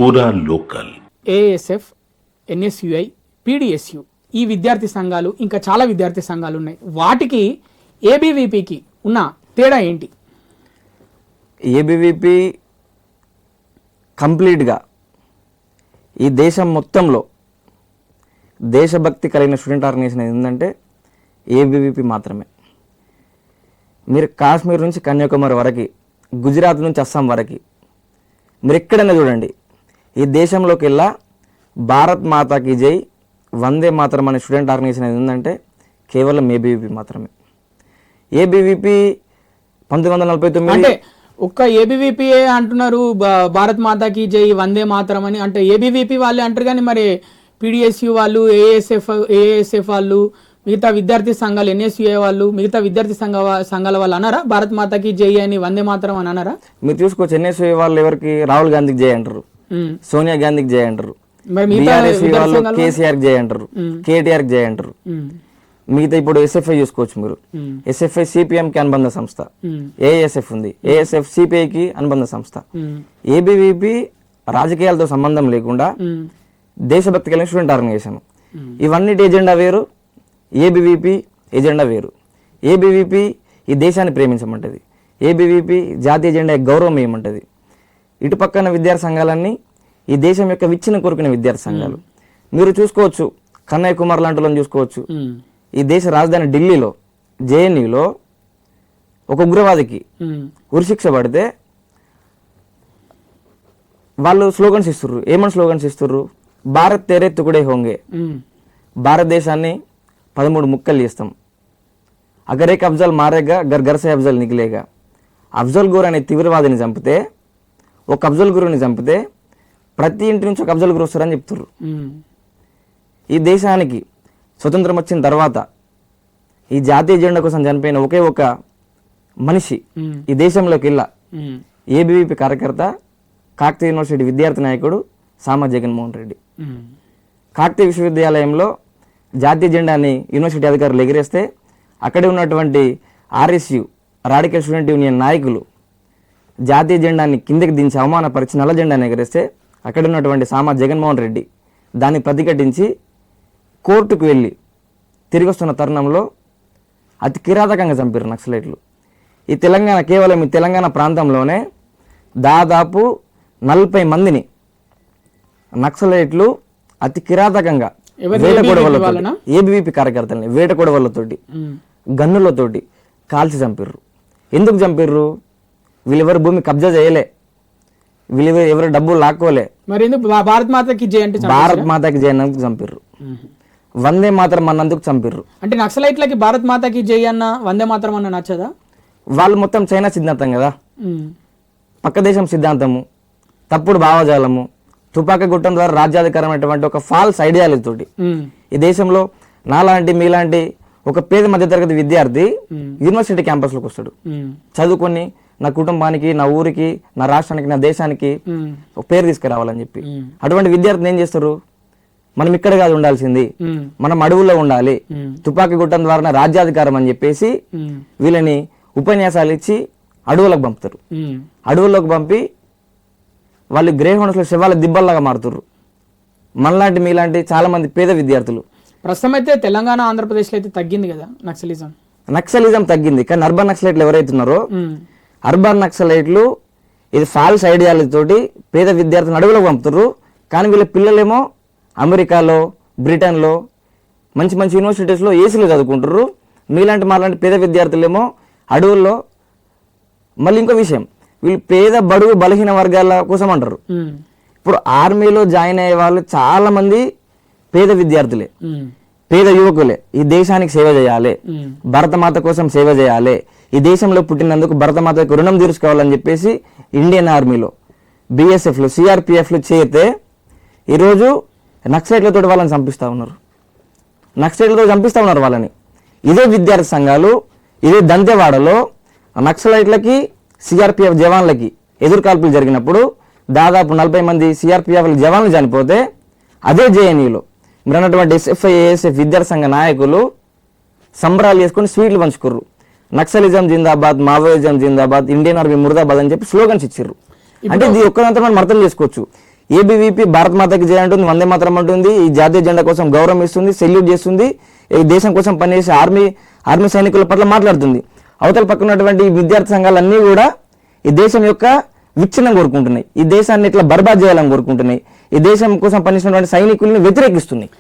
పూరా local. ASF, NSUI, PDSU ఈ విద్యార్థి సంఘాలు ఇంకా చాలా విద్యార్థి సంఘాలు ఉన్నాయి. వాటికి ఏబీవీపీకి ఉన్న తేడా ఏంటి? ఏబీవీపీ కంప్లీట్గా ఈ దేశం మొత్తంలో దేశభక్తి కలిగిన స్టూడెంట్ ఆర్గనైజేషన్ ఏంటంటే ఏబీవీపీ మాత్రమే. మీరు కాశ్మీర్ నుంచి కన్యాకుమారి వరకు, గుజరాత్ నుంచి అస్సాం వరకు మీరు ఎక్కడైనా చూడండి, ఈ దేశంలోకి వెళ్ళా భారత్ మాతాకి జై, వందే మాతరం అనే స్టూడెంట్ ఆర్గనైజేషన్ ఏంటంటే కేవలం ఏబీవీపీ మాత్రమే. ఏబీవీపీ 1949 అంటే ఒక్క ఏబీవీపీఏ అంటున్నారు భారత్ మాతాకి జై, వందే మాతరం అని. అంటే ఏబీవీపీ వాళ్ళే అంటారు కానీ మరి పీడిఎస్యు వాళ్ళు, ఏఎస్ఎఫ్ వాళ్ళు, మిగతా విద్యార్థి సంఘాలు, ఎన్ఎస్యుఏ వాళ్ళు, మిగతా విద్యార్థి సంఘాల వాళ్ళు అన్నారా భారత్ మాతాకి జై అని, వందే మాతరం అని అన్నారా? మీరు చూసుకోవచ్చు, ఎన్ఎస్యుఏ వాళ్ళు ఎవరికి రాహుల్ గాంధీకి జై అంటారు, సోనియా గాంధీకి జై అంటారు, వాళ్ళు కేసీఆర్ జై అంటారు, కేటీఆర్ జై అంటారు. మిగతా ఇప్పుడు ఎస్ఎఫ్ఐ చూసుకోవచ్చు మీరు, ఎస్ఎఫ్ఐ సిపిఎం కి అనుబంధ సంస్థ, ఏఎస్ఎఫ్ ఉంది, ఏఎస్ఎఫ్ సిపిఐ కి అనుబంధ సంస్థ. ఏబీవీపీ రాజకీయాలతో సంబంధం లేకుండా దేశభక్తి కలిగిన స్టూడెంట్ ఆర్గనైజేషన్. ఇవన్నిటి ఎజెండా వేరు, ఏబీవీపీ ఎజెండా వేరు. ఏబీవీపీ ఈ దేశాన్ని ప్రేమించమంటది, ఏబీవీపీ జాతీయ ఎజెండా గౌరవం ఏమంటది. ఇటు పక్కన విద్యార్థి సంఘాలన్నీ ఈ దేశం యొక్క విచ్ఛిన్న కోరుకునే విద్యార్థి సంఘాలు. మీరు చూసుకోవచ్చు, కన్యాకుమారి లాంటి వాళ్ళని చూసుకోవచ్చు. ఈ దేశ రాజధాని ఢిల్లీలో జేఎన్యూలో ఒక ఉగ్రవాదికి ఉరిశిక్ష పడితే వాళ్ళు స్లోగన్స్ ఇస్తుర్రు. ఏమని స్లోగన్స్ ఇస్తుర్రు? భారత్ తేరే తుకుడే హోంగే, భారతదేశాన్ని 13 ముక్కలు చేస్తాం. అగరేక్ అఫ్జల్ మారేగా గర్ గర్ సే అఫ్జల్ నిగిలేగా. అఫ్జల్ గురు అనే తీవ్రవాదిని చంపితే, ఒక అఫ్జల్ గురుని చంపితే ప్రతి ఇంటి నుంచి ఒక అఫ్జల్ గురు వస్తారని చెప్తుర్రు. ఈ దేశానికి స్వతంత్రం వచ్చిన తర్వాత ఈ జాతీయ జెండా కోసం చనిపోయిన ఒకే ఒక మనిషి ఈ దేశంలోకి వెళ్ళా ఏబీవీపీ కార్యకర్త, కాకతీయ యూనివర్సిటీ విద్యార్థి నాయకుడు సామా జగన్మోహన్ రెడ్డి. కాకతీయ విశ్వవిద్యాలయంలో జాతీయ జెండాని యూనివర్సిటీ అధికారులు ఎగిరేస్తే అక్కడే ఉన్నటువంటి ఆర్ఎస్యు, రాడికల్ స్టూడెంట్ యూనియన్ నాయకులు జాతీయ జెండాని కిందకి దించి అవమానపరిచి నల్ల జెండాని ఎగిరేస్తే అక్కడ ఉన్నటువంటి సామా జగన్మోహన్ రెడ్డి దాన్ని ప్రతిఘటించి కోర్టుకు వెళ్ళి తిరిగి వస్తున్న తరుణంలో అతి కిరాతకంగా చంపారు నక్సలైట్లు. ఈ తెలంగాణ, కేవలం ఈ తెలంగాణ ప్రాంతంలోనే దాదాపు 40 మందిని నక్సలైట్లు అతి కిరాతకంగా వేటకొడవలతో, ఏబీవీపీ కార్యకర్తల్ని వేటకొడవలతోటి, గన్నులతోటి కాల్చి చంపారు. ఎందుకు చంపారు? వీళ్ళెవరు భూమి కబ్జా చేయలే, వీళ్ళు ఎవరు డబ్బులు లాక్కోలే. మరి ఎందుకు భారత్ మాతాకి జై అంటే భారత్ మాతాకి జై అన్నందుకు చంపారు, వందే మాతరం అన్నందుకు చంపారు. అంటే నక్సలైట్లకి భారత్ మాతాకి జై అన్న, వందే మాతరం అన్న నచ్చదా? వాళ్ళు మొత్తం చైనా సిద్ధాంతం కదా, పక్క దేశం సిద్ధాంతము, తప్పుడు భావజాలము, తుపాకీ గుట్టం ద్వారా రాజ్యాధికారం అనేటువంటి ఒక ఫాల్స్ ఐడియాలజీ తోటి ఈ దేశంలో నాలాంటి మీలాంటి ఒక పేద మధ్యతరగతి విద్యార్థి యూనివర్సిటీ క్యాంపస్లోకి వస్తాడు, చదువుకొని నా కుటుంబానికి, నా ఊరికి, నా రాష్ట్రానికి, నా దేశానికి ఒక పేరు తీసుకురావాలని చెప్పి. అటువంటి విద్యార్థిని ఏం చేస్తారు? మనం ఇక్కడ కాదు ఉండాల్సింది, మనం అడవుల్లో ఉండాలి, తుపాకీ గుట్టం ద్వారా రాజ్యాధికారం అని చెప్పేసి వీళ్ళని ఉపన్యాసాలు ఇచ్చి అడవులకు పంపుతారు. అడవుల్లోకి పంపి వాళ్ళు గ్రే హౌండ్స్ లో శవాల దిబ్బల్లాగా మారుతారు. మనలాంటి మీలాంటి చాలా మంది పేద విద్యార్థులు. ప్రస్తుతం అయితే తెలంగాణ, ఆంధ్రప్రదేశ్లో అయితే తగ్గింది కదా నక్సలిజం తగ్గింది, కానీ అర్బన్ నక్సలైట్లు ఎవరైతున్నారో అర్బన్ నక్సలైట్లు ఇది ఫాల్స్ ఐడియాలజీ తోటి పేద విద్యార్థులను అడవులకు పంపుతారు. కానీ వీళ్ళ పిల్లలేమో అమెరికాలో, బ్రిటన్లో మంచి మంచి యూనివర్సిటీస్లో ఏసీలో చదువుకుంటారు. మీలాంటి మాలాంటి పేద విద్యార్థులేమో అడవుల్లో. మళ్ళీ ఇంకో విషయం, వీళ్ళు పేద బడుగు బలహీన వర్గాల కోసం అంటారు. ఇప్పుడు ఆర్మీలో జాయిన్ అయ్యే వాళ్ళు చాలా మంది పేద విద్యార్థులే, పేద యువకులే. ఈ దేశానికి సేవ చేయాలి, భరతమాత కోసం సేవ చేయాలి, ఈ దేశంలో పుట్టినందుకు భరతమాతకు రుణం తీర్చుకోవాలని చెప్పేసి ఇండియన్ ఆర్మీలో, బిఎస్ఎఫ్లో, సిఆర్పిఎఫ్లో చేరితే ఈరోజు నక్సలైట్లతో వాళ్ళని చంపిస్తూ ఉన్నారు, నక్సలైట్లతో చంపిస్తూ ఉన్నారు వాళ్ళని. ఇదే విద్యార్థి సంఘాలు ఇదే దంతెవాడలో నక్సలైట్లకి, సిఆర్పిఎఫ్ జవాన్లకి ఎదురుకాల్పులు జరిగినప్పుడు దాదాపు 40 మంది సిఆర్పిఎఫ్ జవాన్లు చనిపోతే అదే జేఎన్యూలో మీరు అన్నటువంటి ఎస్ఎఫ్ఐ, ఏఎస్ఎఫ్ విద్యార్థి సంఘ నాయకులు సంబరాలు చేసుకుని స్వీట్లు పంచుకుర్రు. నక్సలిజం జిందాబాద్, మావోయిజం జిందాబాద్, ఇండియన్ ఆర్మీ ముర్దాబాద్ అని చెప్పి స్లోగన్స్ ఇచ్చారు. అంటే ఇది ఒక్కదంతా మనం అర్థం చేసుకోవచ్చు. ఏబీవీపీ భారత్ మాతకి జయ అంటుంది, వందే మాతరం అంటుంది, ఈ జాతీయ జెండా కోసం గౌరవం ఇస్తుంది, సెల్యూట్ చేస్తుంది, ఈ దేశం కోసం పనిచేసే ఆర్మీ సైనికుల పట్ల మాట్లాడుతుంది. అవతల పక్కన ఉన్నటువంటి విద్యార్థి సంఘాలన్నీ కూడా ఈ దేశం యొక్క విచ్ఛిన్నం కోరుకుంటున్నాయి, ఈ దేశాన్ని ఇట్లా బర్బాద్ చేయాలని కోరుకుంటున్నాయి, ఈ దేశం కోసం పనిచేసినటువంటి సైనికుల్ని వ్యతిరేకిస్తున్నాయి.